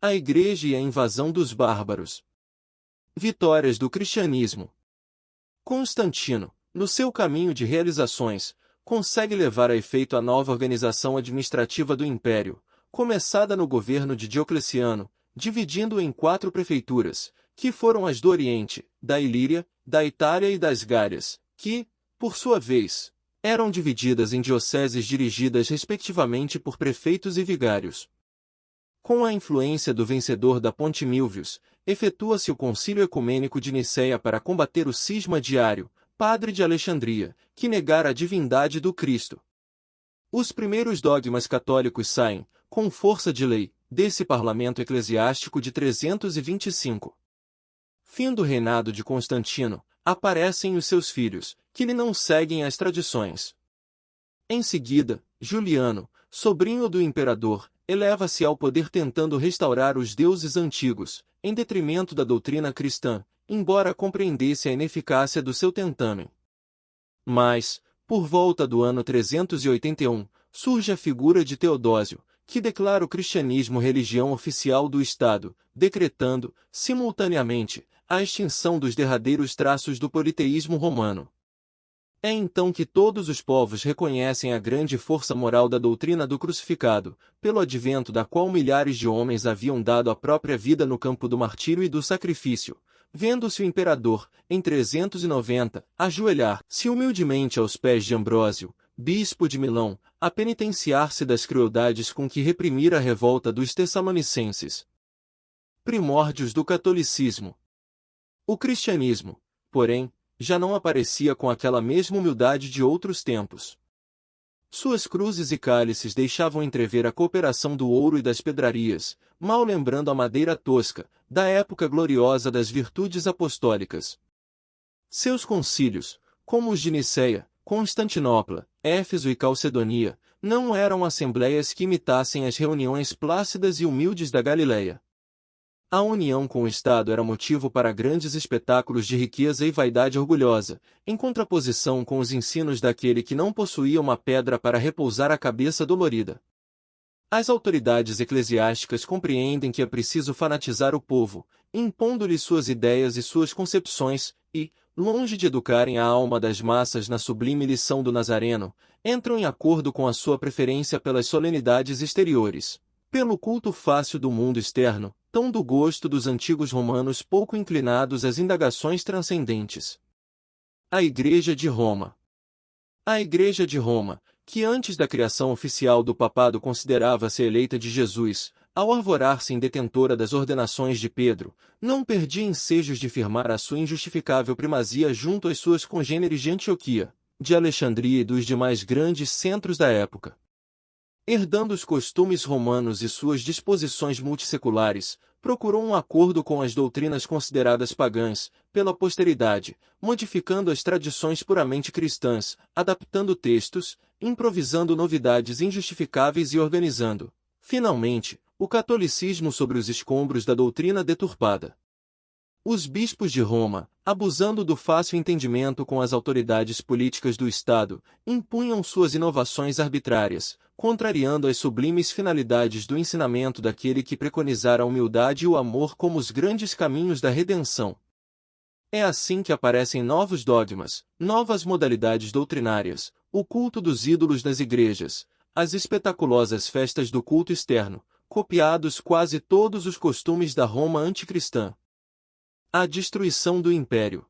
A Igreja e a invasão dos bárbaros. Vitórias do cristianismo. Constantino, no seu caminho de realizações, consegue levar a efeito a nova organização administrativa do Império, começada no governo de Diocleciano, dividindo-o em 4 prefeituras, que foram as do Oriente, da Ilíria, da Itália e das Gárias, que, por sua vez, eram divididas em dioceses dirigidas respectivamente por prefeitos e vigários. Com a influência do vencedor da Ponte Milvius, efetua-se o Concílio Ecumênico de Nicéia para combater o cisma de Ário, padre de Alexandria, que negara a divindade do Cristo. Os primeiros dogmas católicos saem, com força de lei, desse parlamento eclesiástico de 325. Fim do reinado de Constantino, aparecem os seus filhos, que lhe não seguem as tradições. Em seguida, Juliano, sobrinho do imperador, eleva-se ao poder tentando restaurar os deuses antigos, em detrimento da doutrina cristã, embora compreendesse a ineficácia do seu tentamen. Mas, por volta do ano 381, surge a figura de Teodósio, que declara o cristianismo religião oficial do Estado, decretando, simultaneamente, a extinção dos derradeiros traços do politeísmo romano. É então que todos os povos reconhecem a grande força moral da doutrina do crucificado, pelo advento da qual milhares de homens haviam dado a própria vida no campo do martírio e do sacrifício, vendo-se o imperador, em 390, ajoelhar-se humildemente aos pés de Ambrósio, bispo de Milão, a penitenciar-se das crueldades com que reprimira a revolta dos Tessalonicenses. Primórdios do catolicismo. O cristianismo, porém, já não aparecia com aquela mesma humildade de outros tempos. Suas cruzes e cálices deixavam entrever a cooperação do ouro e das pedrarias, mal lembrando a madeira tosca, da época gloriosa das virtudes apostólicas. Seus concílios, como os de Nicéia, Constantinopla, Éfeso e Calcedonia, não eram assembleias que imitassem as reuniões plácidas e humildes da Galileia. A união com o Estado era motivo para grandes espetáculos de riqueza e vaidade orgulhosa, em contraposição com os ensinos daquele que não possuía uma pedra para repousar a cabeça dolorida. As autoridades eclesiásticas compreendem que é preciso fanatizar o povo, impondo-lhe suas ideias e suas concepções, e, longe de educarem a alma das massas na sublime lição do Nazareno, entram em acordo com a sua preferência pelas solenidades exteriores, pelo culto fácil do mundo externo, tão do gosto dos antigos romanos pouco inclinados às indagações transcendentes. A Igreja de Roma. A Igreja de Roma, que antes da criação oficial do papado considerava-se eleita de Jesus, ao arvorar-se em detentora das ordenações de Pedro, não perdia ensejos de firmar a sua injustificável primazia junto às suas congêneres de Antioquia, de Alexandria e dos demais grandes centros da época. Herdando os costumes romanos e suas disposições multisseculares, procurou um acordo com as doutrinas consideradas pagãs, pela posteridade, modificando as tradições puramente cristãs, adaptando textos, improvisando novidades injustificáveis e organizando, finalmente, o catolicismo sobre os escombros da doutrina deturpada. Os bispos de Roma, abusando do fácil entendimento com as autoridades políticas do Estado, impunham suas inovações arbitrárias, contrariando as sublimes finalidades do ensinamento daquele que preconizara a humildade e o amor como os grandes caminhos da redenção. É assim que aparecem novos dogmas, novas modalidades doutrinárias, o culto dos ídolos nas igrejas, as espetaculosas festas do culto externo, copiados quase todos os costumes da Roma anticristã. A destruição do império.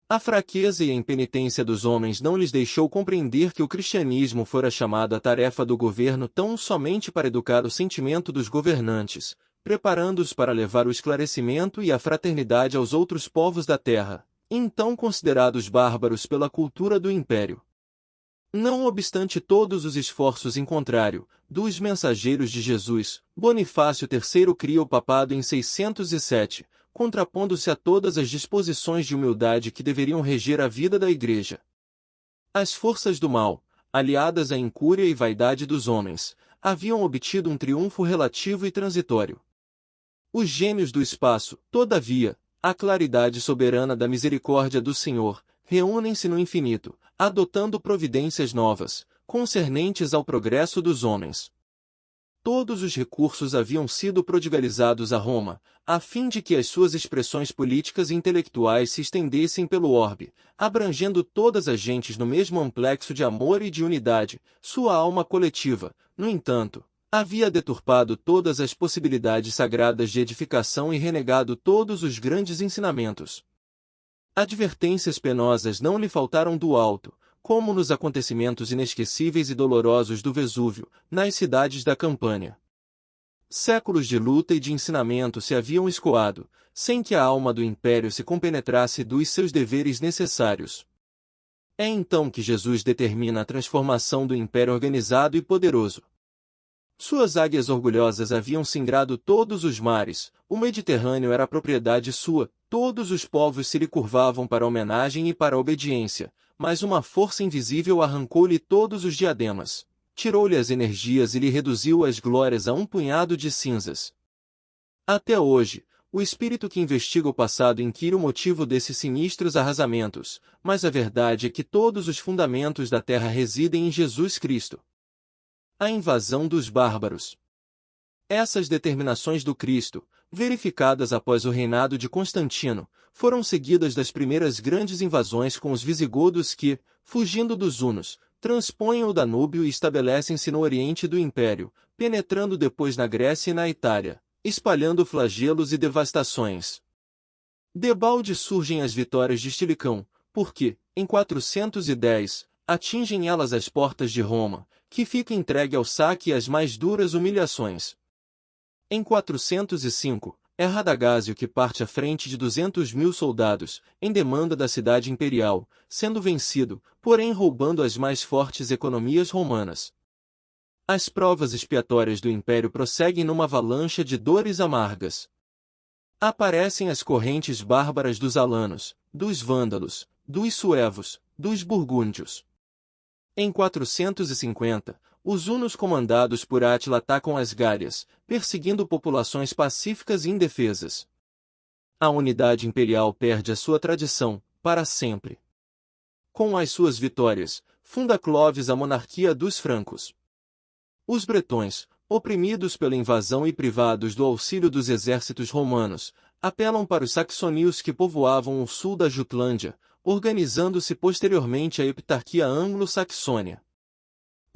A fraqueza e a impenitência dos homens não lhes deixou compreender que o cristianismo fora chamado à tarefa do governo tão somente para educar o sentimento dos governantes, preparando-os para levar o esclarecimento e a fraternidade aos outros povos da terra, então considerados bárbaros pela cultura do império. Não obstante todos os esforços em contrário, dos mensageiros de Jesus, Bonifácio III cria o papado em 607, contrapondo-se a todas as disposições de humildade que deveriam reger a vida da Igreja. As forças do mal, aliadas à incúria e vaidade dos homens, haviam obtido um triunfo relativo e transitório. Os gênios do espaço, todavia, a claridade soberana da misericórdia do Senhor, reúnem-se no infinito, adotando providências novas, concernentes ao progresso dos homens. todos os recursos haviam sido prodigalizados a Roma, a fim de que as suas expressões políticas e intelectuais se estendessem pelo orbe, abrangendo todas as gentes no mesmo amplexo de amor e de unidade. Sua alma coletiva, no entanto, havia deturpado todas as possibilidades sagradas de edificação e renegado todos os grandes ensinamentos. Advertências penosas não lhe faltaram do alto, como nos acontecimentos inesquecíveis e dolorosos do Vesúvio, nas cidades da Campânia. Séculos de luta e de ensinamento se haviam escoado, sem que a alma do império se compenetrasse dos seus deveres necessários. É então que Jesus determina a transformação do império organizado e poderoso. Suas águias orgulhosas haviam singrado todos os mares, o Mediterrâneo era propriedade sua, todos os povos se lhe curvavam para a homenagem e para a obediência, mas uma força invisível arrancou-lhe todos os diademas, tirou-lhe as energias e lhe reduziu as glórias a um punhado de cinzas. Até hoje, o espírito que investiga o passado inquire o motivo desses sinistros arrasamentos, mas a verdade é que todos os fundamentos da terra residem em Jesus Cristo. A invasão dos bárbaros. Essas determinações do Cristo, verificadas após o reinado de Constantino, foram seguidas das primeiras grandes invasões com os visigodos que, fugindo dos hunos, transpõem o Danúbio e estabelecem-se no oriente do Império, penetrando depois na Grécia e na Itália, espalhando flagelos e devastações. Debalde surgem as vitórias de Estilicão, porque, em 410, atingem elas as portas de Roma, que fica entregue ao saque e às mais duras humilhações. Em 405, é Radagásio que parte à frente de 200.000 soldados, em demanda da cidade imperial, sendo vencido, porém roubando as mais fortes economias romanas. As provas expiatórias do império prosseguem numa avalanche de dores amargas. Aparecem as correntes bárbaras dos alanos, dos vândalos, dos suevos, dos burgúndios. Em 450, os hunos comandados por Átila atacam as Gárias, perseguindo populações pacíficas e indefesas. A unidade imperial perde a sua tradição, para sempre. Com as suas vitórias, funda Clovis a monarquia dos francos. Os bretões, oprimidos pela invasão e privados do auxílio dos exércitos romanos, apelam para os saxonios que povoavam o sul da Jutlândia, organizando-se posteriormente a Heptarquia Anglo-Saxônia.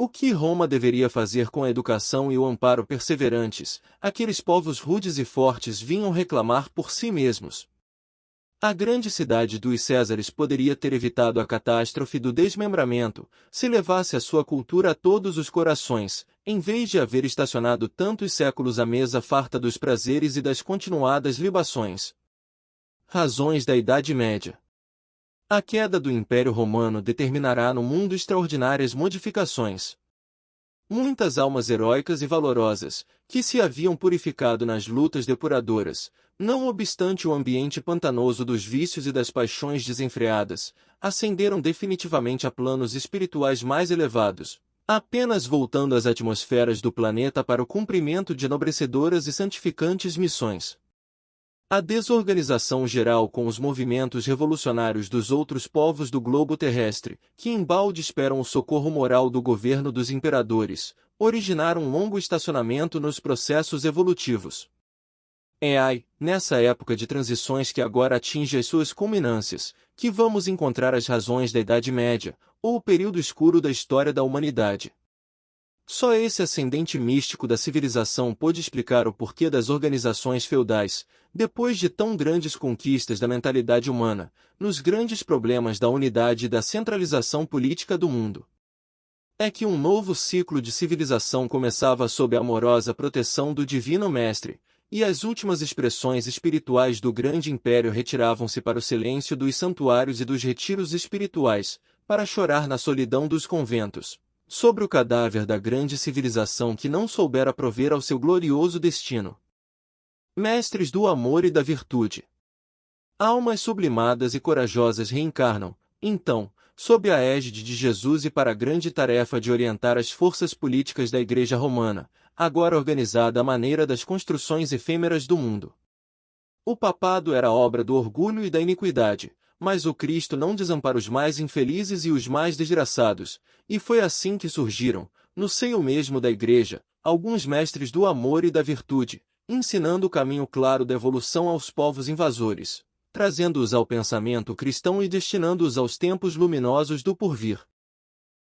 O que Roma deveria fazer com a educação e o amparo perseverantes, aqueles povos rudes e fortes vinham reclamar por si mesmos. A grande cidade dos Césares poderia ter evitado a catástrofe do desmembramento, se levasse a sua cultura a todos os corações, em vez de haver estacionado tantos séculos à mesa farta dos prazeres e das continuadas libações. Razões da Idade Média. A queda do Império Romano determinará no mundo extraordinárias modificações. Muitas almas heróicas e valorosas, que se haviam purificado nas lutas depuradoras, não obstante o ambiente pantanoso dos vícios e das paixões desenfreadas, ascenderam definitivamente a planos espirituais mais elevados, apenas voltando às atmosferas do planeta para o cumprimento de enobrecedoras e santificantes missões. A desorganização geral com os movimentos revolucionários dos outros povos do globo terrestre, que embalde esperam o socorro moral do governo dos imperadores, originaram um longo estacionamento nos processos evolutivos. É nessa época de transições que agora atinge as suas culminâncias, que vamos encontrar as razões da Idade Média, ou o período escuro da história da humanidade. Só esse ascendente místico da civilização pôde explicar o porquê das organizações feudais, depois de tão grandes conquistas da mentalidade humana, nos grandes problemas da unidade e da centralização política do mundo. É que um novo ciclo de civilização começava sob a amorosa proteção do Divino Mestre, e as últimas expressões espirituais do grande império retiravam-se para o silêncio dos santuários e dos retiros espirituais, para chorar na solidão dos conventos, sobre o cadáver da grande civilização que não soubera prover ao seu glorioso destino. Mestres do amor e da virtude. Almas sublimadas e corajosas reencarnam, então, sob a égide de Jesus e para a grande tarefa de orientar as forças políticas da Igreja Romana, agora organizada à maneira das construções efêmeras do mundo. O papado era obra do orgulho e da iniquidade, mas o Cristo não desampara os mais infelizes e os mais desgraçados, e foi assim que surgiram, no seio mesmo da Igreja, alguns mestres do amor e da virtude, ensinando o caminho claro da evolução aos povos invasores, trazendo-os ao pensamento cristão e destinando-os aos tempos luminosos do porvir.